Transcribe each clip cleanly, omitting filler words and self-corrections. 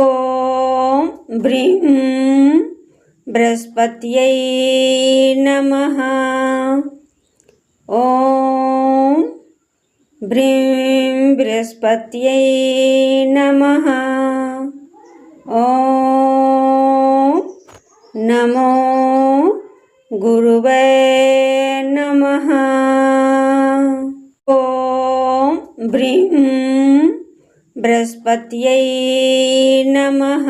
ॐ ब्रीं बृहस्पत्यै नमः। ॐ ब्रीं बृहस्पत्यै नमः। ॐ नमो गुरुवे नमः। ॐ ब्रीं बृहस्पत्यै नमः।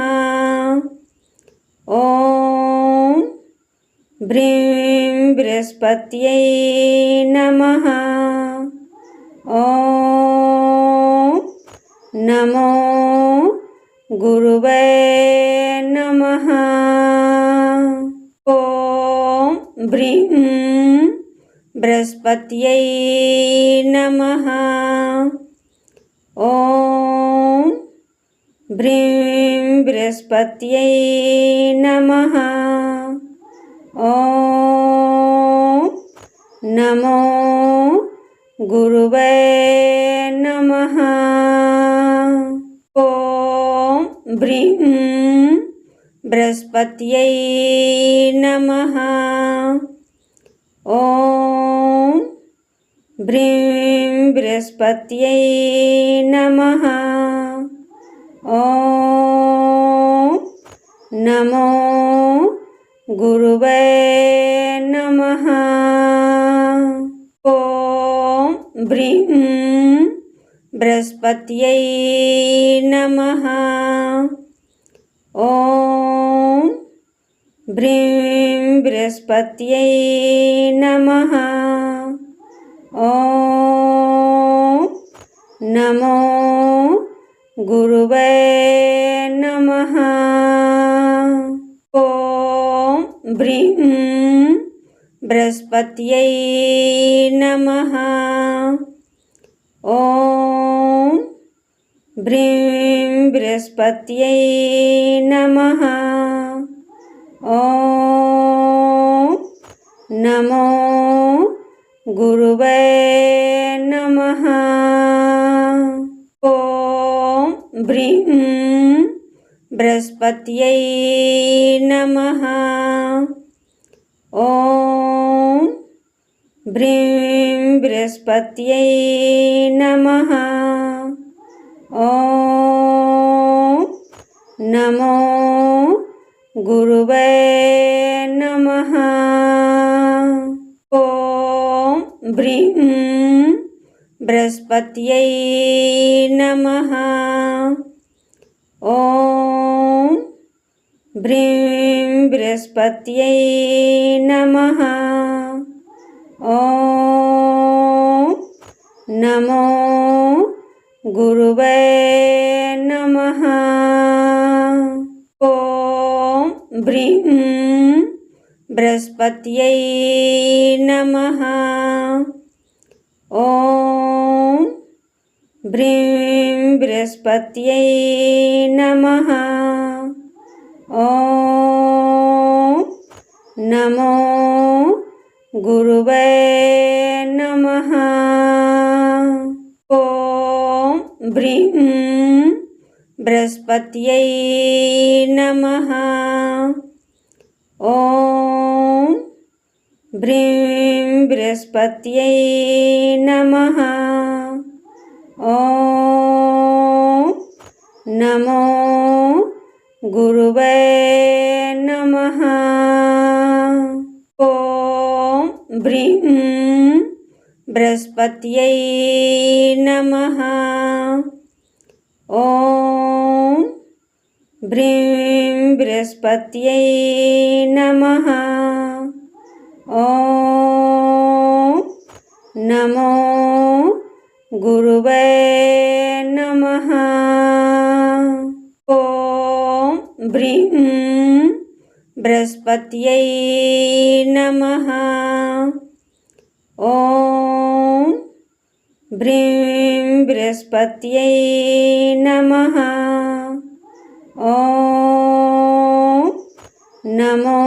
ॐ ब्रीं बृहस्पत्यै नमः। ॐ नमो गुरुवे नमः। ॐ ब्रीं बृहस्पत्यै नमः। ॐ ब्रीं बृहस्पत्यै नमः। ॐ नमो गुरुवे नमः। ॐ ब्रीं बृहस्पत्यै नमः। ॐ ब्रीं बृहस्पत्यै नमः। ॐ नमो गुरुवे नमः। ॐ ब्रीं बृहस्पत्यै नमः। ॐ ब्रीं बृहस्पत्यै नमः। ॐ नमो गुरुवे नमः। ॐ ब्रीं बृहस्पत्यै नमः। ॐ ब्रीं बृहस्पत्यै नमः। ॐ नमो गुरुवे नमः। ॐ ब्रीं बृहस्पत्यै नमः। ॐ ब्रीं बृहस्पत्यै नमः। ॐ नमो गुरुवे नमः। ॐ ब्रीं बृहस्पत्यै नमः। ॐ ब्रीं बृहस्पत्यै नमः। ॐ नमो गुरुवे नमः। ॐ ब्रीं बृहस्पत्यै नमः। ॐ ब्रीं बृहस्पत्यै नमः। ॐ नमो गुरुवे नमः। ॐ ब्रीं बृहस्पत्यै नमः। ॐ ब्रीं बृहस्पत्यै नमः। ॐ नमो गुरुवे नमः। ॐ ब्रीं बृहस्पत्यै नमः। ॐ ब्रीं बृहस्पत्यै नमः। ॐ नमो गुरुवे नमः। ॐ ब्रीं बृहस्पत्यै नमः। ॐ ब्रीं बृहस्पत्यै नमः। ॐ नमो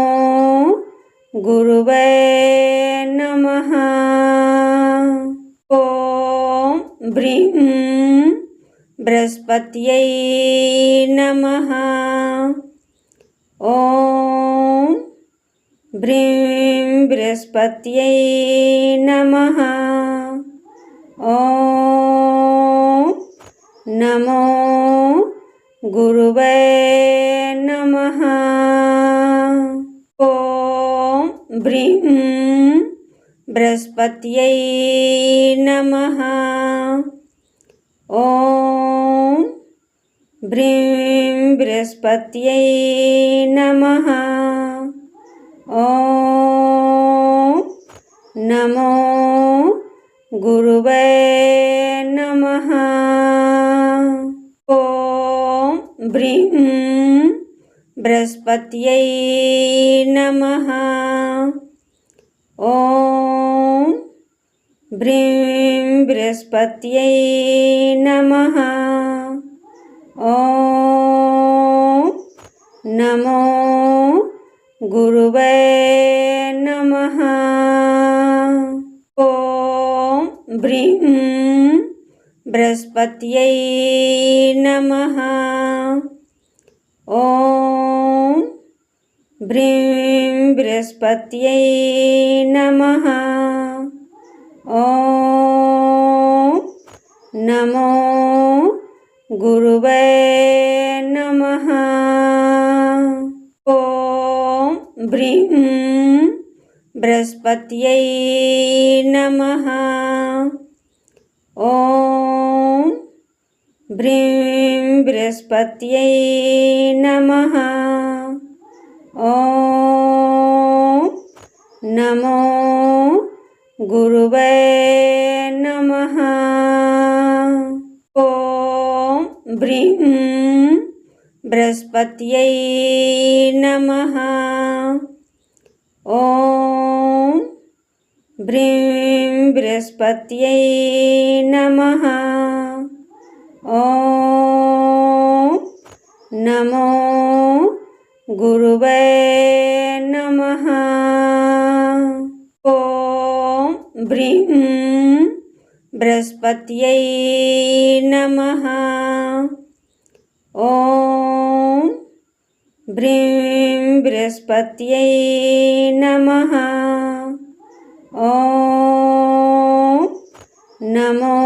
गुरुवे नमः। ॐ ब्रीं बृहस्पत्यै नमः। ॐ ब्रीं बृहस्पत्यै नमः। ॐ नमो गुरुवे नमः। ॐ ब्रीं बृहस्पत्यै नमः। ॐ ब्रीं बृहस्पत्यै नमः। ॐ नमो गुरुवे नमः। ॐ ब्रीं बृहस्पत्यै नमः। ॐ ब्रीं बृहस्पत्यै नमः। ॐ नमो गुरुवे नमः। ॐ ब्रीं बृहस्पत्यै नमः। ॐ ब्रीं बृहस्पत्यै नमः। ॐ नमो गुरुवे नमः। ॐ ब्रीं बृहस्पत्यै नमः। ॐ ब्रीं बृहस्पत्यै नमः। ॐ नमो गुरुवे नमः। ॐ ब्रीं बृहस्पत्यै नमः। ॐ ब्रीं बृहस्पत्यै नमः। ॐ नमो गुरुवे नमः। ॐ ब्रीं बृहस्पत्यै नमः। ॐ ब्रीं बृहस्पत्यै नमः। ॐ नमो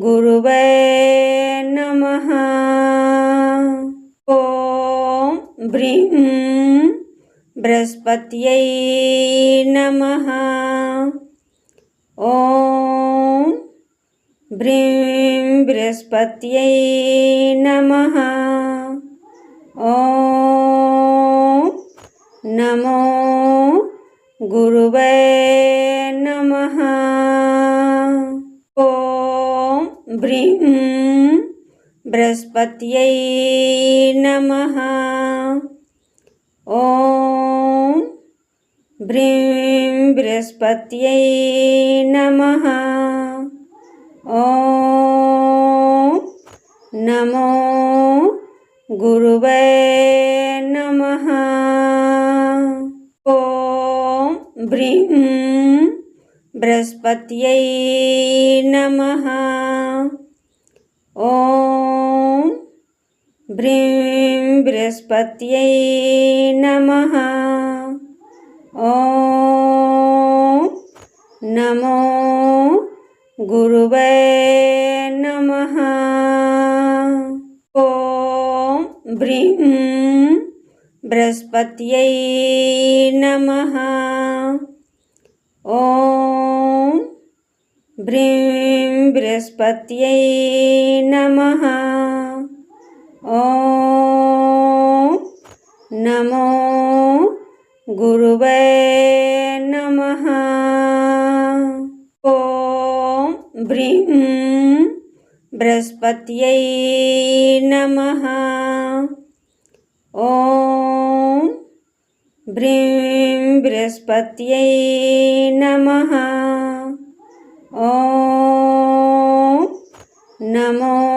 गुरुवे नमः। ॐ ब्रीं बृहस्पत्यै नमः। ॐ ब्रीं बृहस्पत्यै नमः। ॐ नमो गुरुवे नमः। ॐ ब्रीं बृहस्पत्यै नमः। ॐ ब्रीं बृहस्पत्यै नमः। ॐ नमो गुरुवे नमः। ॐ ब्रीं बृहस्पत्यै नमः। ॐ ब्रीं बृहस्पत्यै नमः। ॐ नमो गुरुवे नमः। ॐ ब्रीं बृहस्पत्यै नमः। ॐ ब्रीं बृहस्पत्यै नमः। ॐ नमो गुरुवे नमः। ॐ ब्रीं बृहस्पत्यै नमः। ॐ ब्रीं बृहस्पत्यै नमः। ॐ नमो